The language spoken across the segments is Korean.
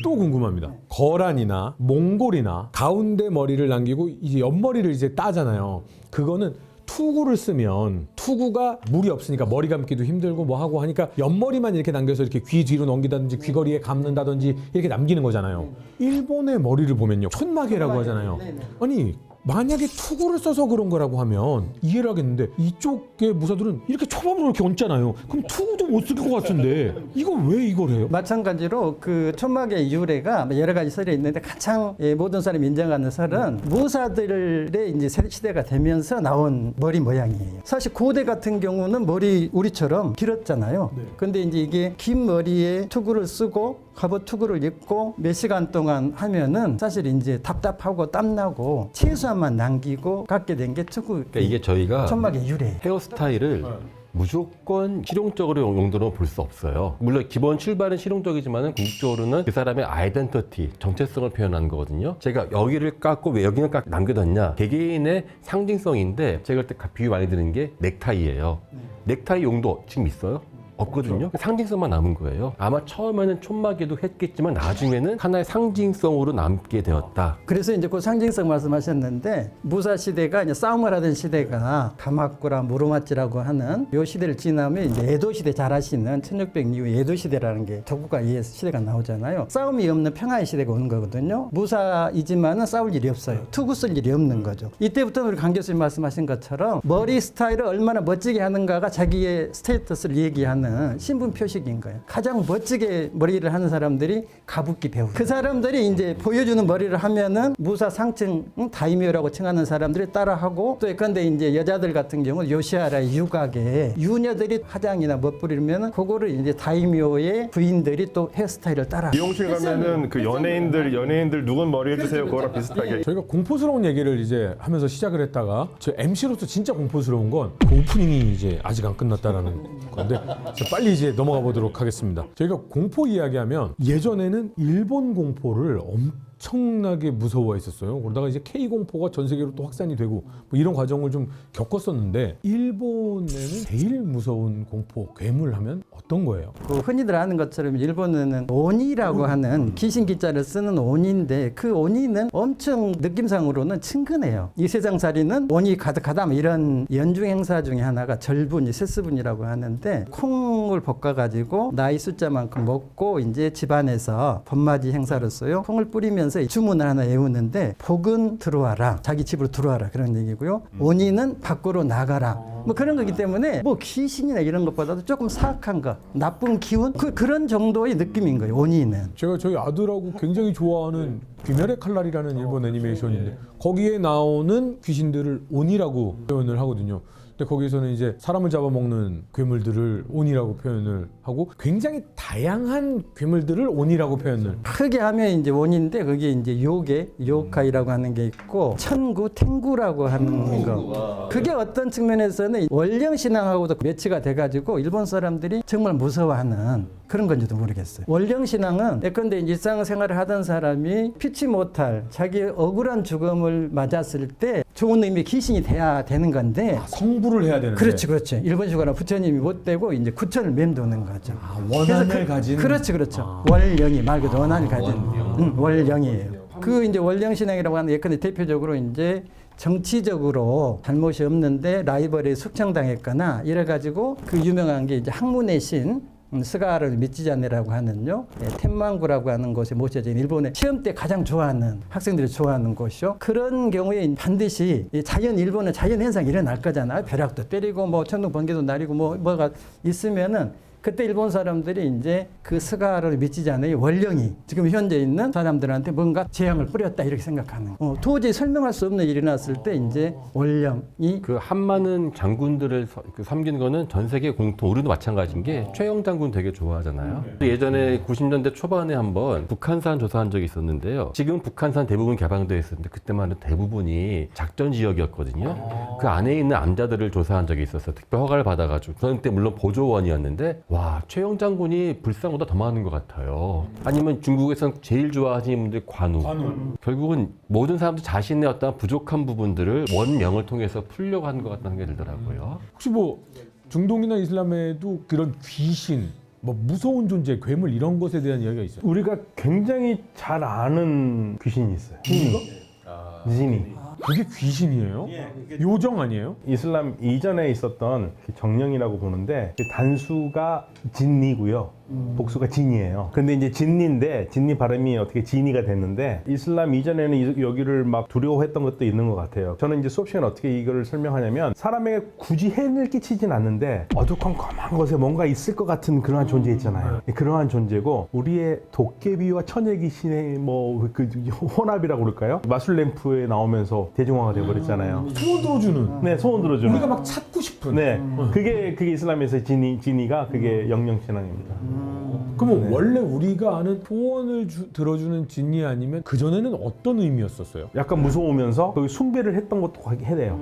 또 궁금합니다. 거란이나 몽골이나 가운데 머리를 남기고 이제 옆머리를 이제 따잖아요. 그거는 투구를 쓰면 투구가 물이 없으니까 머리 감기도 힘들고 뭐 하고 하니까 옆머리만 이렇게 남겨서 이렇게 귀 뒤로 넘기다든지 귀걸이에 감는다든지 이렇게 남기는 거잖아요. 일본의 머리를 보면요, 촌마개라고 하잖아요. 아니 만약에 투구를 써서 그런 거라고 하면 이해를 하겠는데 이쪽의 무사들은 이렇게 초밥으로 이렇게 얹잖아요. 그럼 투구도 못 쓸 것 같은데 이거 왜 이걸 해요? 마찬가지로 그 촌막의 유래가 여러 가지 설이 있는데 가장 모든 사람이 인정하는 설은 무사들의 이제 시대가 되면서 나온 머리 모양이에요. 사실 고대 같은 경우는 머리 우리처럼 길었잖아요. 근데 이제 이게 긴 머리에 투구를 쓰고 갑옷 투구를 입고 몇 시간 동안 하면은 사실 이제 답답하고 땀나고 최소한만 남기고 갖게 된 게 투구. 그러니까 이게 저희가 촌막의 유래. 헤어스타일을 무조건 실용적으로 용도로 볼 수 없어요. 물론 기본 출발은 실용적이지만 궁극적으로는 그 사람의 아이덴티티, 정체성을 표현하는 거거든요. 제가 여기를 깎고 왜 여기는 깎고 남겨뒀냐, 개개인의 상징성인데 제가 그때 비유 많이 드는 게 넥타이예요. 넥타이 용도 지금 있어요? 없거든요. 상징성만 남은 거예요. 아마 처음에는 촌마개도 했겠지만 나중에는 하나의 상징성으로 남게 되었다. 그래서 이제 그 상징성 말씀하셨는데 무사 시대가 이제 싸움을 하던 시대가 가마쿠라 무로마치라고 하는 요 시대를 지나면 이제 에도 시대 잘 아시는 1600 이후 에도 시대라는 게 도쿠가 시대가 나오잖아요. 싸움이 없는 평화의 시대가 오는 거거든요. 무사이지만은 싸울 일이 없어요. 투구 쓸 일이 없는 거죠. 이때부터 우리 강 교수님 말씀하신 것처럼 머리 스타일을 얼마나 멋지게 하는가가 자기의 스테이터스를 얘기하는 신분 표식인 거예요. 가장 멋지게 머리를 하는 사람들이 가부키 배우. 그 사람들이 이제 보여주는 머리를 하면은 무사 상층 다이묘라고 칭하는 사람들이 따라하고 또 예컨대 이제 여자들 같은 경우 요시하라의 유각에 유녀들이 화장이나 멋부리면 그거를 이제 다이묘의 부인들이 또 헤어스타일을 따라. 미용실 가면은 그 연예인들 누군 머리 해주세요 그거랑 비슷하게. 저희가 공포스러운 얘기를 이제 하면서 시작을 했다가 저 MC로서 진짜 공포스러운 건 그 오프닝이 이제 아직 안 끝났다라는 건데 빨리 이제 넘어가 보도록 하겠습니다. 저희가 공포 이야기하면 예전에는 일본 공포를 엄청나게 무서워했었어요. 그러다가 이제 K 공포가 전 세계로 또 확산이 되고 뭐 이런 과정을 좀 겪었었는데 일본에는 제일 무서운 공포 괴물 하면 어떤 거예요? 그 흔히들 아는 것처럼 일본에는 오니라고 하는 귀신 기자를 쓰는 오니인데 그 오니는 엄청 느낌상으로는 친근해요. 이 세상살이는 오니 가득하다 뭐 이런 연중 행사 중에 하나가 절분, 세스분이라고 하는데 콩을 볶아가지고 나이 숫자만큼 먹고 이제 집안에서 봄맞이 행사로서요 콩을 뿌리면서 주문을 하나 외우는데 복은 들어와라, 자기 집으로 들어와라 그런 얘기고요. 오니는 밖으로 나가라. 뭐 그런 거기 때문에 뭐 귀신이나 이런 것보다도 조금 사악한 거, 나쁜 기운 그런 정도의 느낌인 거예요. 오니는. 제가 저희 아들하고 굉장히 좋아하는 귀멸의 칼날이라는 일본 애니메이션인데 거기에 나오는 귀신들을 오니라고 표현을 하거든요. 근데 거기서는 이제 사람을 잡아먹는 괴물들을 오니라고 표현을 하고 굉장히 다양한 괴물들을 오니라고 표현을. 크게 하면 이제 원인데 그게 이제 요카이라고 하는 게 있고 천구, 탱구라고 하는 거. 그게 어떤 측면에서는 원령 신앙하고도 매치가 돼가지고 일본 사람들이 정말 무서워하는 그런 건지도 모르겠어요. 원령 신앙은 예컨대 일상생활을 하던 사람이 피치 못할 자기 억울한 죽음을 맞았을 때 좋은 의미의 귀신이 돼야 되는 건데 성부를 해야 되는데. 그렇지. 일본식으로 부처님이 못 되고 이제 구천을 맴도는 거죠. 원한을 가진. 그렇죠. 월령이 말 그대로 원한을 가진 월령이에요. 그 이제 월령 신앙이라고 하는 예컨대 대표적으로 이제 정치적으로 잘못이 없는데 라이벌에 숙청당했거나 이래가지고 그 유명한 게 이제 학문의 신 스가를 미치자네라고 하는요 텐만구라고 하는 곳에 모셔진 일본의 시험 때 가장 좋아하는 학생들이 좋아하는 곳이요. 그런 경우에 반드시 일본의 자연 현상이 일어날 거잖아요. 벼락도 때리고 뭐 천둥 번개도 날리고 뭐가 있으면은 그때 일본 사람들이 이제 그 스가를 미치지 않아요. 원령이 지금 현재 있는 사람들한테 뭔가 재앙을 뿌렸다 이렇게 생각하는. 도저히 설명할 수 없는 일이 났을 때 이제 원령이 그 한많은 장군들을 섬긴 거는 전 세계 공통. 우리도 마찬가지인 게 최영 장군 되게 좋아하잖아요. 예전에 90년대 초반에 한번 북한산 조사한 적이 있었는데요. 지금 북한산 대부분 개방되어 있었는데 그때만 해도 대부분이 작전 지역이었거든요. 그 안에 있는 암자들을 조사한 적이 있었어요. 특별 허가를 받아가지고. 저는 그때 물론 보조원이었는데 와, 최영 장군이 불상보다 더 많은 것 같아요. 아니면 중국에서는 제일 좋아하시는 분들이 관우. 결국은 모든 사람들 자신의 어떤 부족한 부분들을 원명을 통해서 풀려고 하는 것 같다는 게 들더라고요. 혹시 뭐 중동이나 이슬람에도 그런 귀신 뭐 무서운 존재, 괴물 이런 것에 대한 이야기가 있어요. 우리가 굉장히 잘 아는 귀신이 있어요. 지니. 그게 귀신이에요? 요정 아니에요? 이슬람 이전에 있었던 정령이라고 보는데 단수가 진니고요. 복수가 진이에요. 근데 이제 진니인데 진니 발음이 어떻게 지니가 됐는데 이슬람 이전에는 여기를 막 두려워했던 것도 있는 것 같아요. 저는 이제 수업 시간에 어떻게 이걸 설명하냐면 사람에게 굳이 해를 끼치진 않는데 어두컴컴한 곳에 뭔가 있을 것 같은 그러한 존재 있잖아요. 그러한 존재고 우리의 도깨비와 천녀귀신의 뭐 그 혼합이라고 그럴까요? 마술램프에 나오면서 대중화가 돼버렸잖아요. 소원 들어주는. 네, 소원 들어주는. 우리가 막 찾고 싶은. 네, 그게 이슬람에서 지니가 그게 영영신앙입니다. 그러면 원래 우리가 아는 소원을 들어주는 진이 아니면 그 전에는 어떤 의미였었어요? 약간 무서우면서 거기 숭배를 했던 것도 해대요.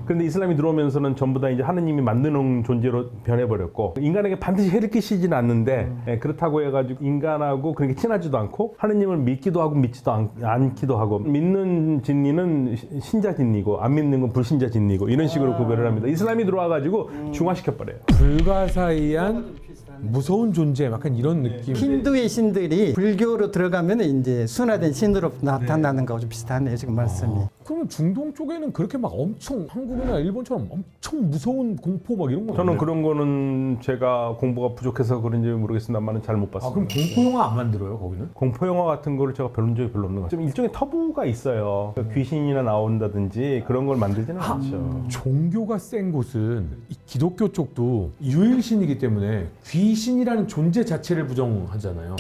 그런데 이슬람이 들어오면서는 전부 다 이제 하느님이 만드는 존재로 변해버렸고 인간에게 반드시 해를 끼치지는 않는데 그렇다고 해가지고 인간하고 그렇게 친하지도 않고 하느님을 믿기도 하고 믿지도 않기도 하고 믿는 진리는 신자 진리고 안 믿는 건 불신자 진리고 이런 식으로 구별을 합니다. 이슬람이 들어와가지고 중화시켜버려요. 불가사의한 무서운 존재, 약간 이런 느낌. 힌두의 신들이 불교로 들어가면 이제 순화된 신으로 나타나는 거하고 좀 비슷하네요, 지금 말씀이. 그러면 중동 쪽에는 그렇게 막 엄청 한국이나 일본처럼 엄청 무서운 공포 막 이런 거 저는 그런 거는 제가 공부가 부족해서 그런지 모르겠습니다만 잘 못 봤어요. 그럼 공포 영화 안 만들어요 거기는? 공포 영화 같은 거를 제가 본 적이 별로 없는 것 같아요. 좀 일종의 터부가 있어요. 그러니까 귀신이나 나온다든지 그런 걸 만들지는 않죠. 종교가 센 곳은 이 기독교 쪽도 유일신이기 때문에 귀신이라는 존재 자체를 부정하잖아요.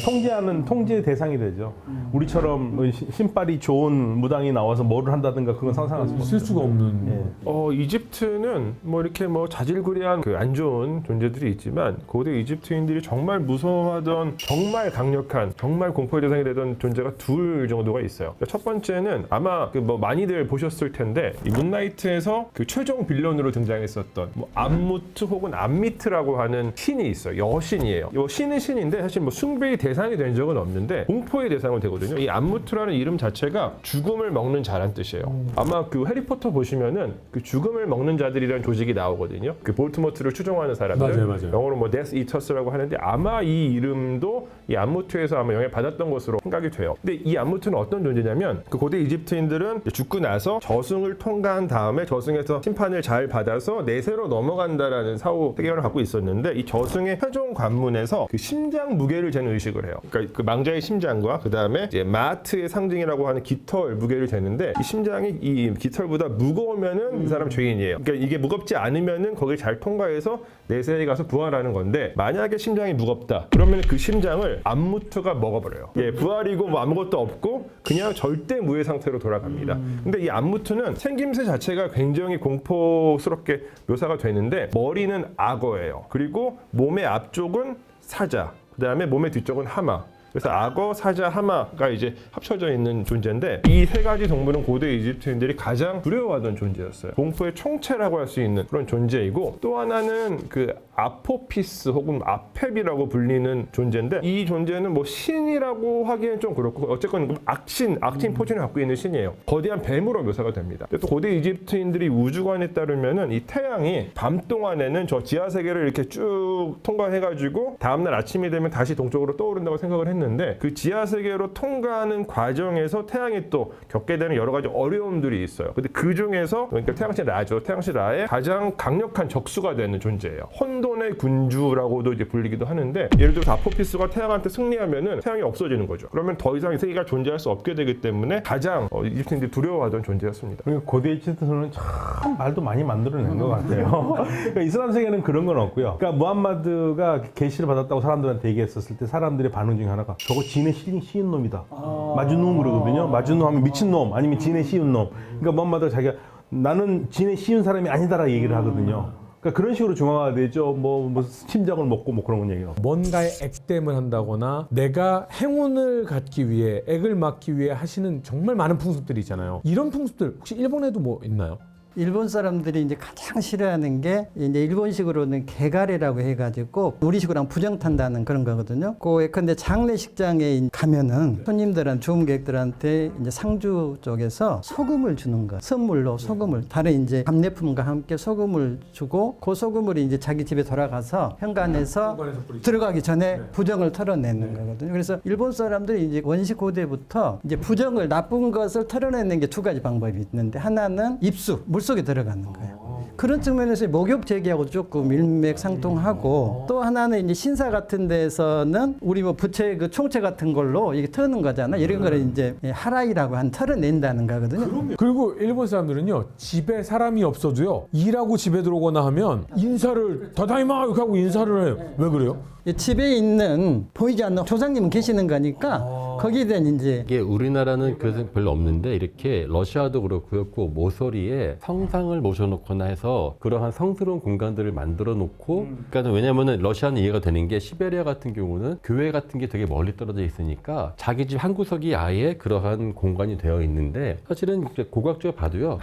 통제 대상이 되죠. 우리처럼 신발이 좋은 무당이 나와서 뭐를 한다든가 그건 상상할 수 있을 없죠. 수가 없는. 이집트는 뭐 이렇게 뭐 자질구레한 그 안 좋은 존재들이 있지만 고대 이집트인들이 정말 무서워하던 정말 강력한 정말 공포의 대상이 되던 존재가 둘 정도가 있어요. 그러니까 첫 번째는 아마 그 뭐 많이들 보셨을 텐데 이 문나이트에서 그 최종 빌런으로 등장했었던 뭐 암무트 혹은 암미트라고 하는 신이 있어요. 여신이에요. 이 신은 신인데 사실 뭐 숭배의 대상이 된 적은 없는데 공포의 대상은 되거든요. 이 암무트라는 이름 자체가 죽음을 먹는 자란 뜻이에요. 아마 그 해리포터 보시면은 그 죽음을 먹는 자들이라는 조직이 나오거든요. 그 볼트모트를 추종하는 사람들. 맞아요. 영어로 뭐 데스 이터스라고 하는데 아마 이 이름도 이 암무트에서 아마 영향을 받았던 것으로 생각이 돼요. 근데 이 암무트는 어떤 존재냐면 그 고대 이집트인들은 죽고 나서 저승을 통과한 다음에 저승에서 심판을 잘 받아서 내세로 넘어간다라는 사후 세계관을 갖고 있었는데 이 저승의 최종 관문에서 그 심장 무게를 재는 의식을 해요. 그러니까 그 망자의 심장과 그 다음에 이제 마트의 상징이라고 하는 깃털 무게를 재는데 이 심장이 이 깃털보다 무거우면은 이 사람 죄인이에요. 그러니까 이게 무겁지 않으면은 거길 잘 통과해서 내세에 가서 부활하는 건데 만약에 심장이 무겁다 그러면 그 심장을 암무트가 먹어버려요. 부활이고 뭐 아무것도 없고 그냥 절대 무의 상태로 돌아갑니다. 근데 이 암무트는 생김새 자체가 굉장히 공포스럽게 묘사가 되는데 머리는 악어예요. 그리고 몸의 앞쪽은 사자, 그 다음에 몸의 뒤쪽은 하마. 그래서 악어, 사자, 하마가 이제 합쳐져 있는 존재인데 이 세 가지 동물은 고대 이집트인들이 가장 두려워하던 존재였어요. 공포의 총체라고 할 수 있는 그런 존재이고 또 하나는 그 아포피스 혹은 아펩이라고 불리는 존재인데 이 존재는 뭐 신이라고 하기엔 좀 그렇고 어쨌건 악신 포진을 갖고 있는 신이에요. 거대한 뱀으로 묘사가 됩니다. 또 고대 이집트인들이 우주관에 따르면은 이 태양이 밤 동안에는 저 지하 세계를 이렇게 쭉 통과해가지고 다음날 아침이 되면 다시 동쪽으로 떠오른다고 생각을 했는데 그 지하 세계로 통과하는 과정에서 태양이 또 겪게 되는 여러 가지 어려움들이 있어요. 근데 그 중에서 그러니까 태양신 라죠. 태양신 라의 가장 강력한 적수가 되는 존재예요. 혼돈의 군주라고도 이제 불리기도 하는데 예를 들어서 아포피스가 태양한테 승리하면은 태양이 없어지는 거죠. 그러면 더 이상 이 세계가 존재할 수 없게 되기 때문에 가장 이집트인들이 두려워하던 존재였습니다. 그러니까 고대 이집트는 참 말도 많이 만들어낸 것 같아요. 그러니까 이슬람 세계는 그런 건 없고요. 그러니까 무함마드가 계시를 받았다고 사람들한테 얘기했었을 때 사람들의 반응 중에 하나가 저거 진에 씌운 놈이다. 마주누 그러거든요. 마주누 하면 미친 놈 아니면 진에 씌운 놈. 그러니까 무함마드가 자기가 나는 진에 씌운 사람이 아니다라고 얘기를 하거든요. 그러니까 그런 식으로 중화가 되죠. 뭐 심장을 먹고 뭐 그런 얘기가. 뭔가에 액땜을 한다거나 내가 행운을 갖기 위해 액을 막기 위해 하시는 정말 많은 풍습들이 있잖아요. 이런 풍습들 혹시 일본에도 뭐 있나요? 일본 사람들이 이제 가장 싫어하는 게 이제 일본식으로는 개가래라고 해가지고 우리식으로 하면 부정탄다는 그런 거거든요. 그 예컨대 장례식장에 가면은 손님들한 주문객들한테 이제 상주 쪽에서 소금을 주는 거, 선물로 소금을 다른 이제 감례품과 함께 소금을 주고 그 소금을 이제 자기 집에 돌아가서 현관에서 들어가기 전에 부정을 털어내는 거거든요. 그래서 일본 사람들이 이제 원시 고대부터 이제 부정을 나쁜 것을 털어내는 게 두 가지 방법이 있는데 하나는 입수, 물속에 들어가는 거예요. 그런 측면에서 목욕 제기하고 조금 일맥상통하고 또 하나는 이제 신사 같은 데서는 우리 뭐 부채 그 총채 같은 걸로 이게 터는 거잖아. 이런 거를 이제 하라이라고 한 털어낸다는 거거든요. 그리고 일본 사람들은요, 집에 사람이 없어도요, 일하고 집에 들어오거나 하면 인사를 다다이마 이렇게 하고 인사를 해요. 왜 그래요? 집에 있는 보이지 않는 조상님은 계시는 거니까 거기에 대한 이제 이게 우리나라는 그래서 별로 없는데 이렇게 러시아도 그렇고요. 그 모서리에 성상을 모셔놓거나 해서 그러한 성스러운 공간들을 만들어 놓고 그러니까 왜냐면은 러시아는 이해가 되는 게 시베리아 같은 경우는 교회 같은 게 되게 멀리 떨어져 있으니까 자기 집 한 구석이 아예 그러한 공간이 되어 있는데 사실은 고각적으로 봐도요.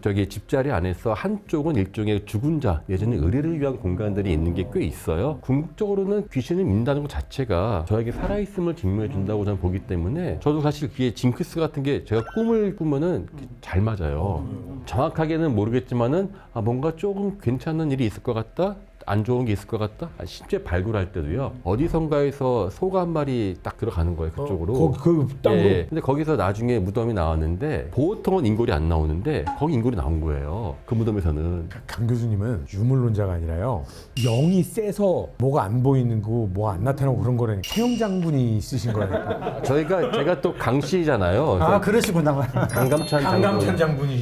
저기 집자리 안에서 한쪽은 일종의 죽은 자 예전에 의뢰를 위한 공간들이 있는 게 꽤 있어요. 궁극적으로는 귀신을 믿는다는 것 자체가 저에게 살아있음을 증명해 준다고 저는 보기 때문에 저도 사실 그게 징크스 같은 게 제가 꿈을 꾸면은 잘 맞아요. 정확하게는 모르겠지만은 뭔가 조금 괜찮은 일이 있을 것 같다. 안 좋은 게 있을 것 같다. 실제 발굴할 때도요. 어디선가에서 소가 한 마리 딱 들어가는 거예요. 그쪽으로. 그 땅으로. 예. 근데 거기서 나중에 무덤이 나왔는데 보통은 인골이 안 나오는데 거기 인골이 나온 거예요. 그 무덤에서는. 강 교수님은 유물론자가 아니라요, 영이 세서 뭐가 안 보이는 거, 뭐 안 나타나고 그런 거라니까. 최영 장군이 쓰신 거라니까. 제가 또 강씨잖아요. 아 그러시구나. 강감찬 장군이.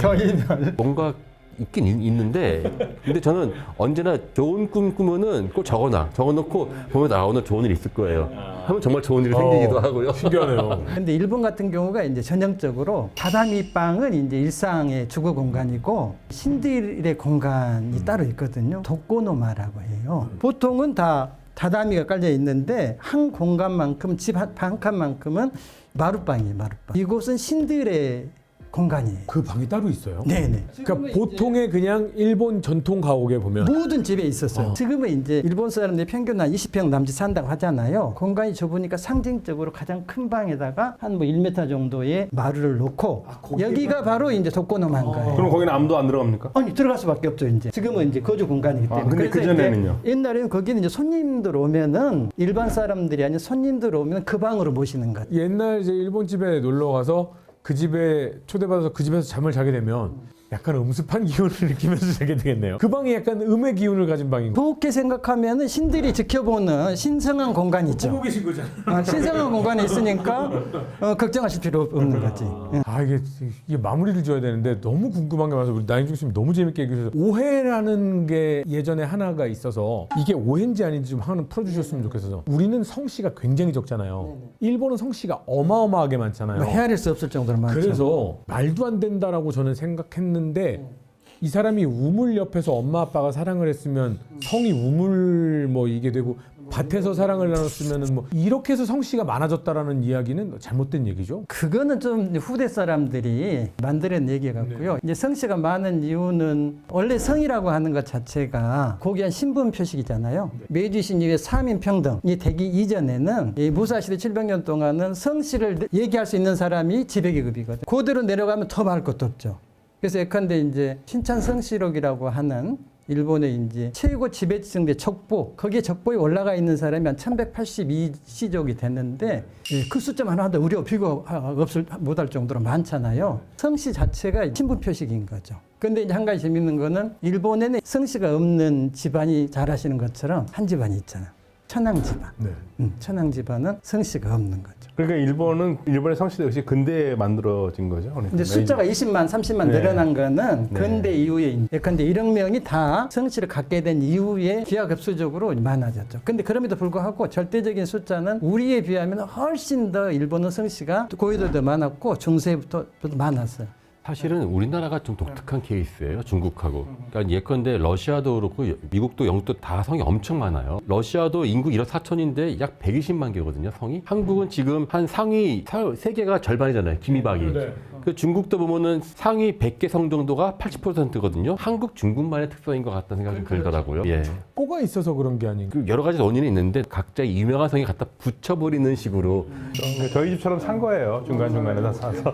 뭔가 있긴 있는데 근데 저는 언제나 좋은 꿈 꾸면은 꼭 적어놓고 보면 오늘 좋은 일 있을 거예요 하면 정말 좋은 일이 생기기도 하고요. 신기하네요. 근데 일본 같은 경우가 이제 전형적으로 다다미 방은 이제 일상의 주거 공간이고 신들의 공간이 따로 있거든요. 독고노마라고 해요. 보통은 다 다다미가 깔려 있는데 한 공간만큼 집 한 칸만큼은 마룻방이에요. 마룻방. 이곳은 신들의 공간이에요. 그 방이 따로 있어요? 네네. 그러니까 보통의 그냥 일본 전통 가옥에 보면 모든 집에 있었어요. 지금은 이제 일본 사람들이 평균 한 20평 남짓 산다고 하잖아요. 공간이 좁으니까 상징적으로 가장 큰 방에다가 한 뭐 1m 정도의 마루를 놓고 여기가 바로 이제 독고노마인 거예요. 그럼 거기는 아무도 안 들어갑니까? 아니 들어갈 수밖에 없죠. 이제 지금은 이제 거주 공간이기 때문에. 근데 그래서 그전에는요? 이제 옛날에는 거기는 이제 손님들 오면은 일반 사람들이 아닌 손님들 오면 그 방으로 모시는 거죠. 옛날 이제 일본 집에 놀러 가서 그 집에 초대받아서 그 집에서 잠을 자게 되면 약간 음습한 기운을 느끼면서 자게 되겠네요. 그 방이 약간 음의 기운을 가진 방인 거. 그렇게 생각하면은 신들이 지켜보는 신성한 공간이 있죠. 보고 계신 거잖아요. 신성한 공간이 있으니까 걱정하실 필요 없는 거지. 아 이게 마무리를 지어야 되는데 너무 궁금한 게 많아서 우리 나인중 교수님 너무 재밌게 얘기해주셔서 오해라는 게 예전에 하나가 있어서 이게 오해인지 아닌지 좀 하나 풀어주셨으면 좋겠어서 우리는 성씨가 굉장히 적잖아요. 일본은 성씨가 어마어마하게 많잖아요. 헤아릴 수 없을 정도로 많죠. 그래서 말도 안 된다라고 저는 생각했는데 이 사람이 우물 옆에서 엄마 아빠가 사랑을 했으면 성이 우물 뭐 이게 되고 밭에서 사랑을 나눴으면은 뭐 이렇게 해서 성씨가 많아졌다라는 이야기는 잘못된 얘기죠. 그거는 좀 후대 사람들이 만들어낸 얘기 같고요. 이제 성씨가 많은 이유는 원래 성이라고 하는 것 자체가 고귀한 신분 표식이잖아요. 메이지 신 이후에 사민 평등이 되기 이전에는 이 무사시대 700년 동안은 성씨를 얘기할 수 있는 사람이 지배계급이거든요. 그대로 내려가면 더 말할 것도 없죠. 그래서 예컨대 이제 신찬성시록이라고 하는 일본의 이제 최고 지배층대 척보, 거기에 척보에 올라가 있는 사람이 한 1182시족이 됐는데 그 숫자만 하나도 의료 비교가 못할 정도로 많잖아요. 성씨 자체가 신분 표식인 거죠. 근데 이제 한 가지 재밌는 거는 일본에는 성씨가 없는 집안이 잘하시는 것처럼 한 집안이 있잖아요. 천황 집안. 네. 천황 집안은 성씨가 없는 거죠. 그러니까 일본의 성씨도 역시 근대에 만들어진 거죠. 그러니까 근데 숫자가 20만, 30만 네. 늘어난 거는 네. 근대 이후에 예컨대 1억 명이 다 성씨를 갖게 된 이후에 기하급수적으로 많아졌죠. 근데 그럼에도 불구하고 절대적인 숫자는 우리에 비하면 훨씬 더 일본은 성씨가 고위도도 많았고 중세부터 많았어요. 사실은 우리나라가 좀 독특한 케이스예요. 중국하고. 그러니까 예컨대 러시아도 그렇고 미국도 영국도 다 성이 엄청 많아요. 러시아도 인구 1억 4천인데 약 120만 개거든요. 성이. 한국은 지금 한 상위 세계가 절반이잖아요. 기미박이. 그 중국도 보면은 상위 100개 성 정도가 80%거든요. 한국 중국만의 특성인 것 같다는 생각이 좀 들더라고요. 예. 뭐가 있어서 그런 게 아닌가. 그 여러 가지 원인이 있는데 각자의 유명한 성에 갖다 붙여버리는 식으로 저희 집처럼 산 거예요. 중간중간에 다 사서.